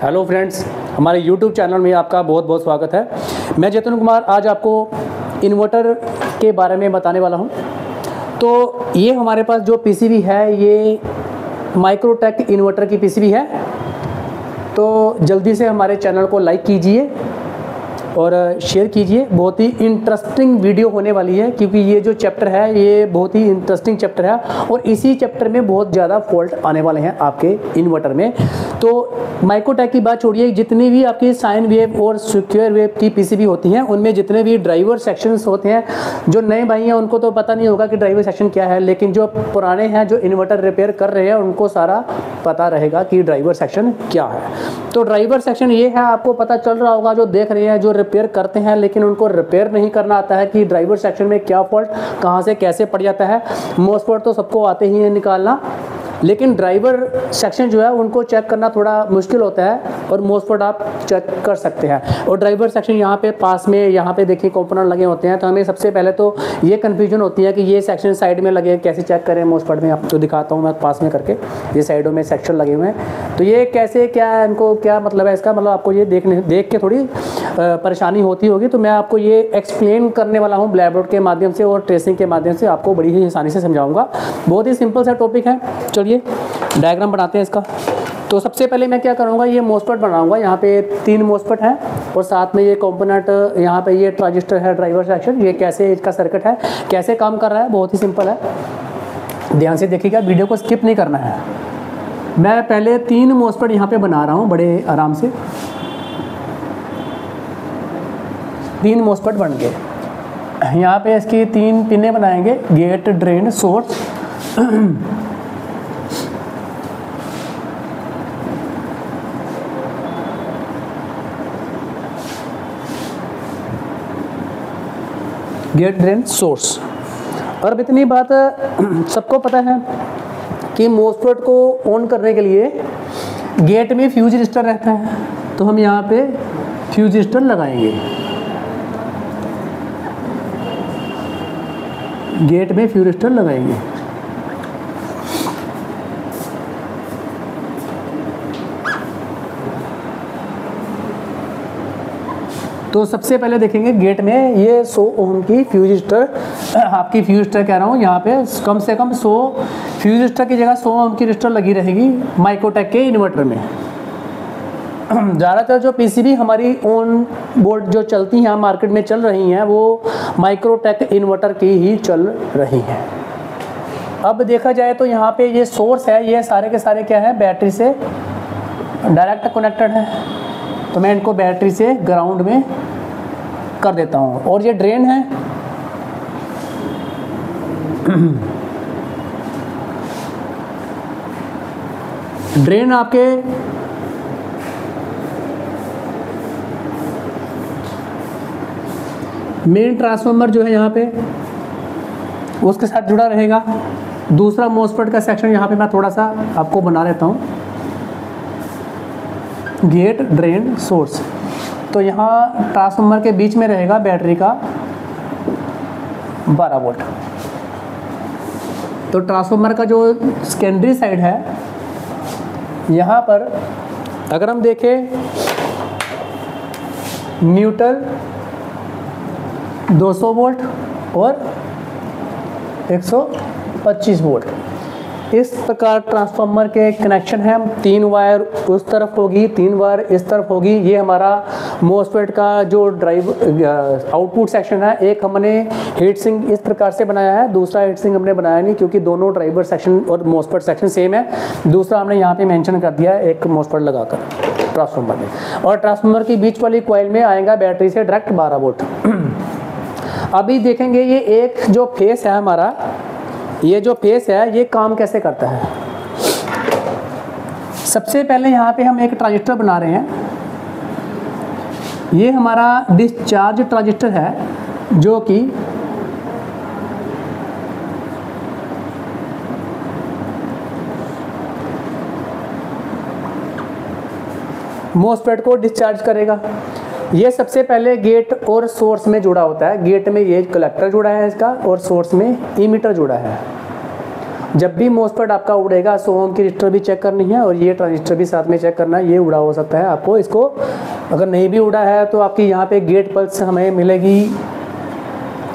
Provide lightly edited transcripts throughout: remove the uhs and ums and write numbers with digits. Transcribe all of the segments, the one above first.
Hello friends, हमारे YouTube channel में आपका बहुत बहुत स्वागत है। मैं जतिन कुमार आज आपको इन्वर्टर के बारे में बताने वाला हूं। तो ये हमारे पास जो पीसीबी है ये माइक्रोटेक इन्वर्टर की पीसीबी है। तो जल्दी से हमारे चैनल को लाइक कीजिए और शेयर कीजिए। बहुत ही इंटरेस्टिंग वीडियो होने वाली है क्योंकि ये जो चैप्टर है ये बहुत ही इंटरेस्टिंग चैप्टर है और इसी चैप्टर में बहुत ज़्यादा फॉल्ट आने वाले हैं आपके इन्वर्टर में। तो माइक्रोटेक की बात छोड़िए, जितनी भी आपकी साइन वेव और स्क्वायर वेव की पीसीबी होती हैं उनमें जितने भी ड्राइवर सेक्शंस होते हैं, जो नए भाई हैं उनको तो पता नहीं होगा कि ड्राइवर सेक्शन क्या है, लेकिन जो पुराने हैं जो इन्वर्टर रिपेयर कर रहे हैं उनको सारा पता रहेगा कि ड्राइवर सेक्शन क्या है। तो ड्राइवर सेक्शन ये है, आपको पता चल रहा होगा जो देख रहे हैं, जो रिपेयर करते हैं लेकिन उनको रिपेयर नहीं करना आता है कि ड्राइवर सेक्शन में क्या फॉल्ट कहाँ से कैसे पड़ जाता है। मोस्टफॉल्ट तो सबको आते ही है निकालना, लेकिन ड्राइवर सेक्शन जो है उनको चेक करना थोड़ा मुश्किल होता है और मोस्टफॉल्ट आप चेक कर सकते हैं। और ड्राइवर सेक्शन यहाँ पे पास में यहाँ पे देखिए कंपोनेंट लगे होते हैं, तो हमें सबसे पहले तो ये कन्फ्यूजन होती है कि ये सेक्शन साइड में लगे कैसे चेक करें। मोस्टफॉल्ट में आपको दिखाता हूँ मैं पास में करके, ये साइडों में सेक्शन लगे हुए हैं, तो ये कैसे क्या है, इनको क्या मतलब है इसका, मतलब आपको ये देख के थोड़ी परेशानी होती होगी। तो मैं आपको ये एक्सप्लेन करने वाला हूँ ब्लैक बोर्ड के माध्यम से और ट्रेसिंग के माध्यम से, आपको बड़ी ही आसानी से समझाऊंगा। बहुत ही सिंपल सा टॉपिक है। चलिए डायग्राम बनाते हैं इसका। तो सबसे पहले मैं क्या करूँगा, ये मोस्फेट बनाऊंगा। यहाँ पे 3 मोस्फेट हैं और साथ में ये कंपोनेंट, यहाँ पे ये ट्रांजिस्टर है ड्राइवर सेक्शन। ये कैसे इसका सर्किट है, कैसे काम कर रहा है, बहुत ही सिंपल है। ध्यान से देखिएगा, वीडियो को स्किप नहीं करना है। मैं पहले 3 मोस्फेट यहाँ पे बना रहा हूँ बड़े आराम से। 3 मोस्फेट बन गए। यहाँ पे इसकी 3 पिने बनाएंगे, gate, drain, source. Gate, drain, source. और अब इतनी बात सबको पता है कि मोस्फेट को ऑन करने के लिए गेट में फ्यूज रजिस्टर रहता है, तो हम यहाँ पे फ्यूज रजिस्टर लगाएंगे। गेट में फ्यूज रजिस्टर लगाएंगे। तो सबसे पहले देखेंगे गेट में ये 100 ओम की फ्यूज रजिस्टर, आपकी फ्यूज रजिस्टर कह रहा हूँ, यहाँ पे कम से कम 100 फ्यूज रजिस्टर की जगह 100 ओम की रजिस्टर लगी रहेगी माइक्रोटेक के इन्वर्टर में। ज़्यादातर जो पीसीबी हमारी ऑन बोर्ड जो चलती हैं मार्केट में चल रही हैं वो माइक्रोटेक इन्वर्टर की ही चल रही हैं। अब देखा जाए तो यहाँ पे ये सोर्स है, ये सारे के सारे क्या है, बैटरी से डायरेक्ट कनेक्टेड है, तो मैं इनको बैटरी से ग्राउंड में कर देता हूँ। और ये ड्रेन है, ड्रेन आपके मेन ट्रांसफार्मर जो है यहाँ पे उसके साथ जुड़ा रहेगा। दूसरा मोस्फेट का सेक्शन यहाँ पे मैं थोड़ा सा आपको बना लेता हूँ, गेट, ड्रेन, सोर्स। तो यहाँ ट्रांसफार्मर के बीच में रहेगा बैटरी का 12 वोल्ट। तो ट्रांसफार्मर का जो सेकेंडरी साइड है यहाँ पर अगर हम देखें, न्यूट्रल 200 वोल्ट और 125 वोल्ट, इस प्रकार ट्रांसफार्मर के कनेक्शन है। 3 वायर उस तरफ होगी, 3 वायर इस तरफ होगी। ये हमारा मोस्फेट का जो ड्राइव आउटपुट सेक्शन है। एक हमने हीट सिंक इस प्रकार से बनाया है, दूसरा हीट सिंक हमने बनाया नहीं क्योंकि दोनों ड्राइवर सेक्शन और मोस्फेट सेक्शन सेम है। दूसरा हमने यहाँ पे मेंशन कर दिया है एक मोस्फेट लगाकर ट्रांसफार्मर में। और ट्रांसफार्मर की बीच वाली कॉइल में आएगा बैटरी से डायरेक्ट 12 वोल्ट। अभी देखेंगे ये एक जो फेस है हमारा, ये जो फेस है ये काम कैसे करता है। सबसे पहले यहाँ पे हम एक ट्रांजिस्टर बना रहे हैं। ये हमारा डिस्चार्ज ट्रांजिस्टर है जो कि मोस्फेट को डिस्चार्ज करेगा। ये सबसे पहले गेट और सोर्स में जुड़ा होता है। गेट में ये कलेक्टर जुड़ा है इसका और सोर्स में इमीटर जुड़ा है। जब भी MOSFET आपका उड़ेगा 100 ओम की रजिस्टर भी चेक करनी है और ये ट्रांजिस्टर भी साथ में चेक करना है। ये उड़ा हो सकता है आपको, इसको अगर नहीं भी उड़ा है तो आपकी यहाँ पे गेट पल्स हमें मिलेगी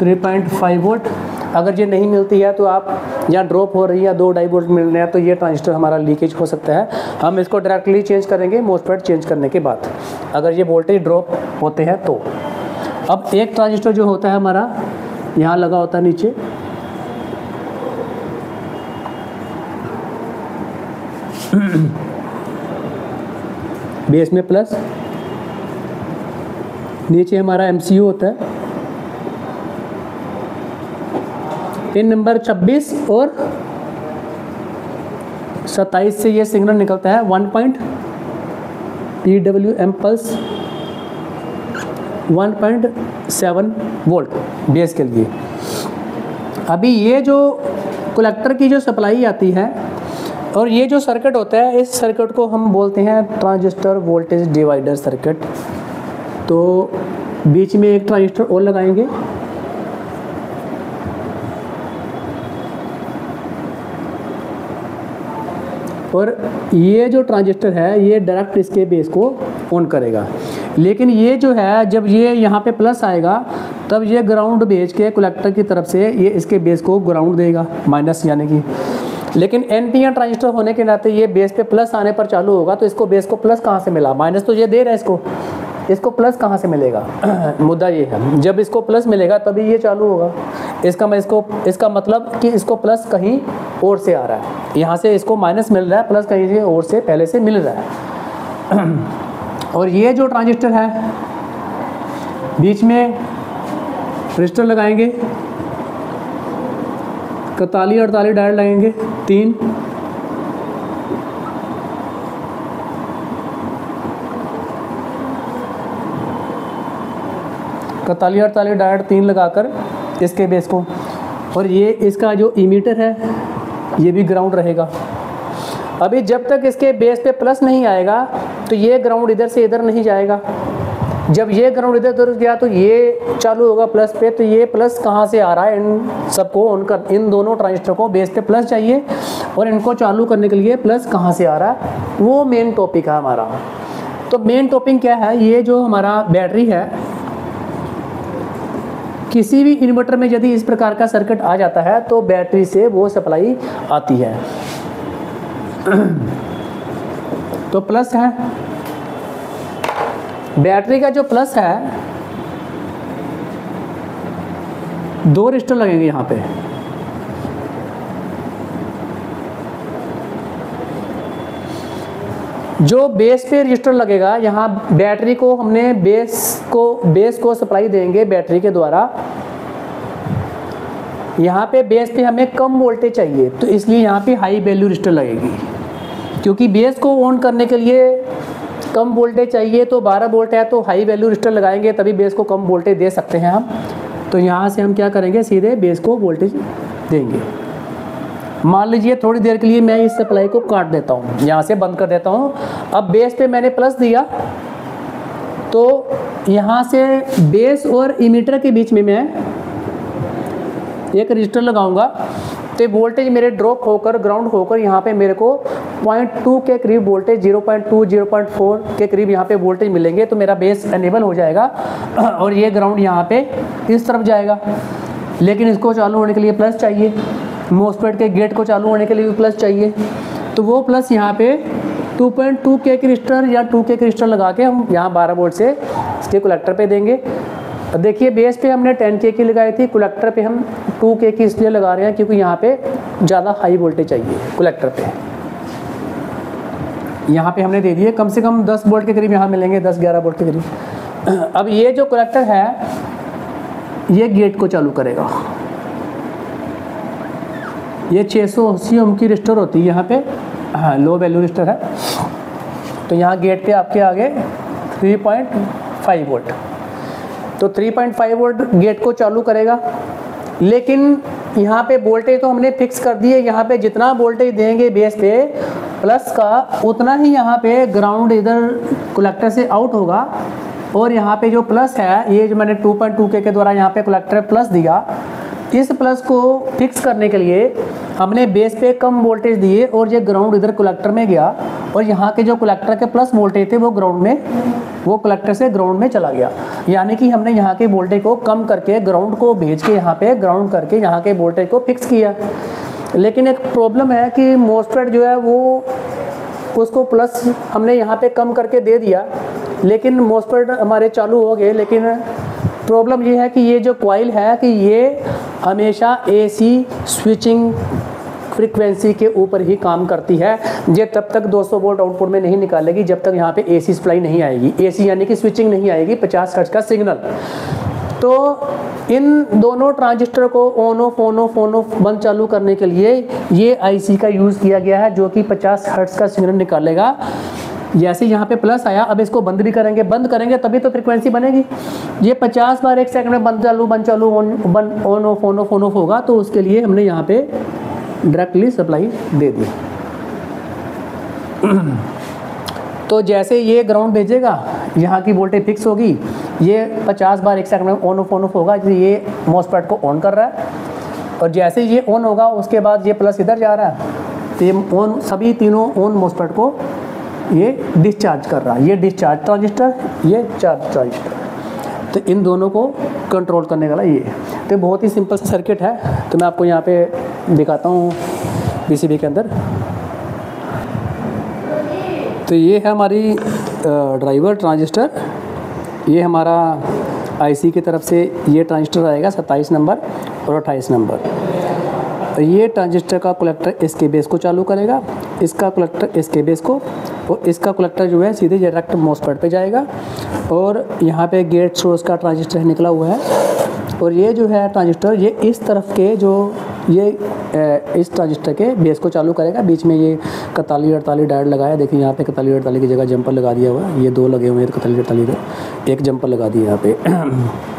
3.5 वोल्ट। अगर ये नहीं मिलती है तो आप यहाँ ड्रॉप हो रही है 2-2.5 वोल्ट मिल रहे हैं, तो ये ट्रांजिस्टर हमारा लीकेज हो सकता है। हम इसको डायरेक्टली चेंज करेंगे MOSFET चेंज करने के बाद, अगर ये वोल्टेज ड्रॉप होते हैं तो। अब एक ट्रांजिस्टर जो होता है हमारा यहाँ लगा होता है नीचे, बेस में प्लस, नीचे हमारा MCU होता है, पिन नंबर 26 और 27 से ये सिग्नल निकलता है 1. PWM पल्स 1.7 वोल्ट बेस के लिए। अभी ये जो कलेक्टर की जो सप्लाई आती है और ये जो सर्किट होता है, इस सर्किट को हम बोलते हैं ट्रांजिस्टर वोल्टेज डिवाइडर सर्किट। तो बीच में एक ट्रांजिस्टर और लगाएंगे, और ये जो ट्रांजिस्टर है ये डायरेक्ट इसके बेस को ऑन करेगा। लेकिन ये जो है, जब ये यहाँ पे प्लस आएगा तब ये ग्राउंड भेज के कलेक्टर की तरफ से ये इसके बेस को ग्राउंड देगा, माइनस यानी कि। लेकिन NPN ट्रांजिस्टर होने के नाते ये बेस पे प्लस आने पर चालू होगा, तो इसको बेस को प्लस कहाँ से मिला? माइनस तो ये दे रहा है इसको प्लस कहाँ से मिलेगा? मुद्दा ये है, जब इसको प्लस मिलेगा तभी ये चालू होगा। इसका मतलब कि इसको प्लस कहीं और से आ रहा है, यहाँ से इसको माइनस मिल रहा है, प्लस कहीं से और से पहले से मिल रहा है। और ये जो ट्रांजिस्टर है बीच में रजिस्टर लगाएंगे, 41-48 डायोड लगेंगे, 3 41-48 डायोड 3 लगाकर इसके बेस को, और ये इसका जो इमीटर है ये भी ग्राउंड रहेगा। अभी जब तक इसके बेस पे प्लस नहीं आएगा तो ये ग्राउंड इधर से इधर नहीं जाएगा। जब ये ग्राउंड इधर उधर गया तो ये चालू होगा प्लस पे, तो ये प्लस कहाँ से आ रहा है? इन सबको इन दोनों ट्रांजिस्टर को बेस पे प्लस चाहिए, और इनको चालू करने के लिए प्लस कहाँ से आ रहा है, वो मेन टॉपिक है हमारा। तो मेन टॉपिक क्या है? ये जो हमारा बैटरी है, किसी भी इन्वर्टर में यदि इस प्रकार का सर्किट आ जाता है तो बैटरी से वो सप्लाई आती है। तो प्लस है, बैटरी का जो प्लस है, 2 रजिस्टर लगेंगे यहाँ पे। जो बेस पे रजिस्टर लगेगा, यहाँ बैटरी को हमने बेस को सप्लाई देंगे बैटरी के द्वारा। यहाँ पे बेस पे हमें कम वोल्टेज चाहिए, तो इसलिए यहाँ पे हाई वैल्यू रजिस्टर लगेगी, क्योंकि बेस को ऑन करने के लिए कम वोल्टेज चाहिए। तो 12 वोल्ट है तो हाई वैल्यू रजिस्टर लगाएंगे, तभी बेस को कम वोल्टेज दे सकते हैं हम। तो यहाँ से हम क्या करेंगे, सीधे बेस को वोल्टेज देंगे। मान लीजिए थोड़ी देर के लिए मैं इस सप्लाई को काट देता हूँ, यहाँ से बंद कर देता हूँ। अब बेस पे मैंने प्लस दिया, तो यहाँ से बेस और इमीटर के बीच में मैं एक रजिस्टर लगाऊंगा, तो वोल्टेज मेरे ड्रॉप होकर ग्राउंड होकर यहाँ पे मेरे को 0.2 के करीब वोल्टेज, 0.2 0.4 के करीब यहाँ पे वोल्टेज मिलेंगे। तो मेरा बेस एनेबल हो जाएगा और ये ग्राउंड यहाँ पे इस तरफ जाएगा। लेकिन इसको चालू होने के लिए प्लस चाहिए, MOSFET के गेट को चालू होने के लिए भी प्लस चाहिए। तो वो प्लस यहाँ पे 2.2 के क्रिस्टल या 2 के क्रिस्टल लगा के हम यहाँ 12 वोल्ट से इसके कलेक्टर पे देंगे। देखिए बेस पे हमने 10K की लगाई थी, कलेक्टर पे हम 2K की इसलिए लगा रहे हैं क्योंकि यहाँ पे ज़्यादा हाई वोल्टेज चाहिए कलेक्टर पे। यहाँ पे हमने दे दिए कम से कम 10 वोल्ट के करीब यहाँ मिलेंगे, 10-11 वोल्ट के करीब। अब ये जो कलेक्टर है ये गेट को चालू करेगा। ये 680 ओम की रजिस्टर होती है यहाँ पे, हाँ लो वैल्यू रजिस्टर है। तो यहाँ गेट पे आपके आगे 3.5 वोल्ट, तो 3.5 वोल्ट गेट को चालू करेगा। लेकिन यहाँ पे वोल्टेज तो हमने फिक्स कर दिए, यहाँ पे जितना वोल्टेज देंगे बेस पे प्लस का, उतना ही यहाँ पे ग्राउंड इधर कलेक्टर से आउट होगा। और यहाँ पे जो प्लस है, ये जो मैंने 2.2K के द्वारा यहाँ पे कलेक्टर प्लस दिया, इस प्लस को फिक्स करने के लिए हमने बेस पे कम वोल्टेज दिए और ये ग्राउंड इधर कलेक्टर में गया और यहाँ के जो कलेक्टर के प्लस वोल्टेज थे वो ग्राउंड में, वो कलेक्टर से ग्राउंड में चला गया। यानी कि हमने यहाँ के वोल्टेज को कम करके ग्राउंड को भेज के यहाँ पे ग्राउंड करके यहाँ के वोल्टेज को फिक्स किया। लेकिन एक प्रॉब्लम है कि मोस्फेट जो है वो उसको प्लस हमने यहाँ पे कम करके दे दिया, लेकिन मोस्फेट हमारे चालू हो गए। लेकिन प्रॉब्लम ये है कि ये जो कॉइल है कि ये हमेशा एसी स्विचिंग फ्रीक्वेंसी के ऊपर ही काम करती है। ये तब तक 200 वोल्ट आउटपुट में नहीं निकालेगी जब तक यहाँ पे एसी सप्लाई नहीं आएगी, एसी यानी कि स्विचिंग नहीं आएगी 50 हर्ट्ज का सिग्नल। तो इन दोनों ट्रांजिस्टर को ऑन ऑफ बंद चालू करने के लिए ये आईसी का यूज़ किया गया है, जो कि 50 हर्ट्ज का सिग्नल निकालेगा। जैसे यहाँ पे प्लस आया, अब इसको बंद भी करेंगे, बंद करेंगे तभी तो फ्रीक्वेंसी बनेगी। ये 50 बार 1 सेकंड में बंद चालू ऑन ऑफ होगा, तो उसके लिए हमने यहाँ पे डायरेक्टली सप्लाई दे दी। तो जैसे ये ग्राउंड भेजेगा, यहाँ की वोल्टेज फिक्स होगी, ये 50 बार 1 सेकंड में ऑन ऑफ होगा, ये मोस्फेट को ऑन कर रहा है। और जैसे ये ऑन होगा उसके बाद ये प्लस इधर जा रहा है, तो ये ऑन, सभी तीनों ऑन मोस्फेट को ये डिस्चार्ज कर रहा है। ये डिस्चार्ज ट्रांजिस्टर, ये चार्ज ट्रांजिस्टर, तो इन दोनों को कंट्रोल करने वाला ये। तो बहुत ही सिंपल सा सर्किट है, तो मैं आपको यहाँ पे दिखाता हूँ पीसीबी के अंदर। तो ये है हमारी ड्राइवर ट्रांजिस्टर, ये हमारा आईसी की तरफ से ये ट्रांजिस्टर आएगा 27 नंबर और 28 नंबर। तो ये ट्रांजिस्टर का कलेक्टर इसके बेस को चालू करेगा, इसका कलेक्टर इसके बेस को, और इसका कलेक्टर जो है सीधे डायरेक्ट मोस्फेट पे जाएगा। और यहाँ पे गेट सोर्स का ट्रांजिस्टर निकला हुआ है, और ये जो है ट्रांजिस्टर ये इस तरफ के जो ये इस ट्रांजिस्टर के बेस को चालू करेगा। बीच में ये 41-48 डायोड लगाया, देखिए यहाँ पे 41-48 की जगह जंपर लगा दिया हुआ है, ये 2 लगे हुए हैं 41-48 एक जंपर लगा दिया यहाँ पे।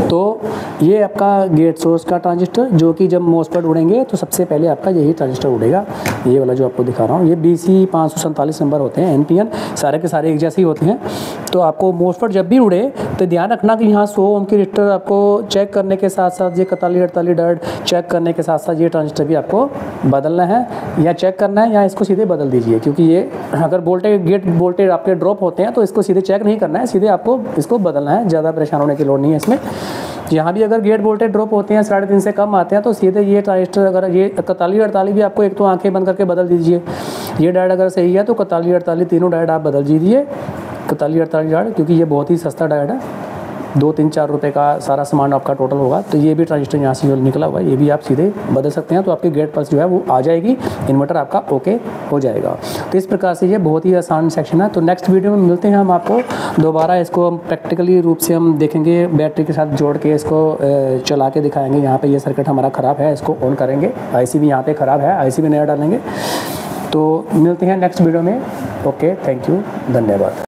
तो ये आपका गेट सोर्स का ट्रांजिस्टर, जो कि जब मोस्फेट उड़ेंगे तो सबसे पहले आपका यही ट्रांजिस्टर उड़ेगा, ये वाला जो आपको दिखा रहा हूँ। ये BC 547 नंबर होते हैं, NPN सारे के सारे एक जैसे ही होते हैं। तो आपको मोस्फेट जब भी उड़े तो ध्यान रखना कि यहाँ 100 ओम की रजिस्टर आपको चेक करने के साथ साथ ये 41-48 डायोड चेक करने के साथ साथ ये ट्रांजिस्टर भी आपको बदलना है, या चेक करना है, या इसको सीधे बदल दीजिए। क्योंकि ये अगर गेट वोल्टेज आपके ड्रॉप होते हैं तो इसको सीधे चेक नहीं करना है, सीधे आपको इसको बदलना है, ज़्यादा परेशान होने की लोड़ नहीं है इसमें। यहाँ भी अगर गेट वोल्टेज ड्रॉप होते हैं 3.5 से कम आते हैं तो सीधे ये ट्रांजिस्टर, अगर ये 41-48 भी आपको एक तो आंखें बंद करके बदल दीजिए। ये डायोड अगर सही है तो 41-48 तीनों डायोड आप बदल दीजिए, 41-48 डायोड, क्योंकि ये बहुत ही सस्ता डायोड है, 2-3-4 रुपये का सारा सामान आपका टोटल होगा। तो ये भी ट्रांजिस्टर यहाँ से जो निकला हुआ है ये भी आप सीधे बदल सकते हैं, तो आपकी गेट पल्स जो है वो आ जाएगी, इन्वर्टर आपका ओके हो जाएगा। तो इस प्रकार से ये बहुत ही आसान सेक्शन है। तो नेक्स्ट वीडियो में मिलते हैं, हम आपको दोबारा इसको हम प्रैक्टिकली रूप से हम देखेंगे, बैटरी के साथ जोड़ के इसको चला के दिखाएंगे। यहाँ पर ये सर्किट हमारा ख़राब है, इसको ऑन करेंगे, IC भी यहाँ पर ख़राब है, IC भी नया डालेंगे। तो मिलते हैं नेक्स्ट वीडियो में। ओके, थैंक यू, धन्यवाद।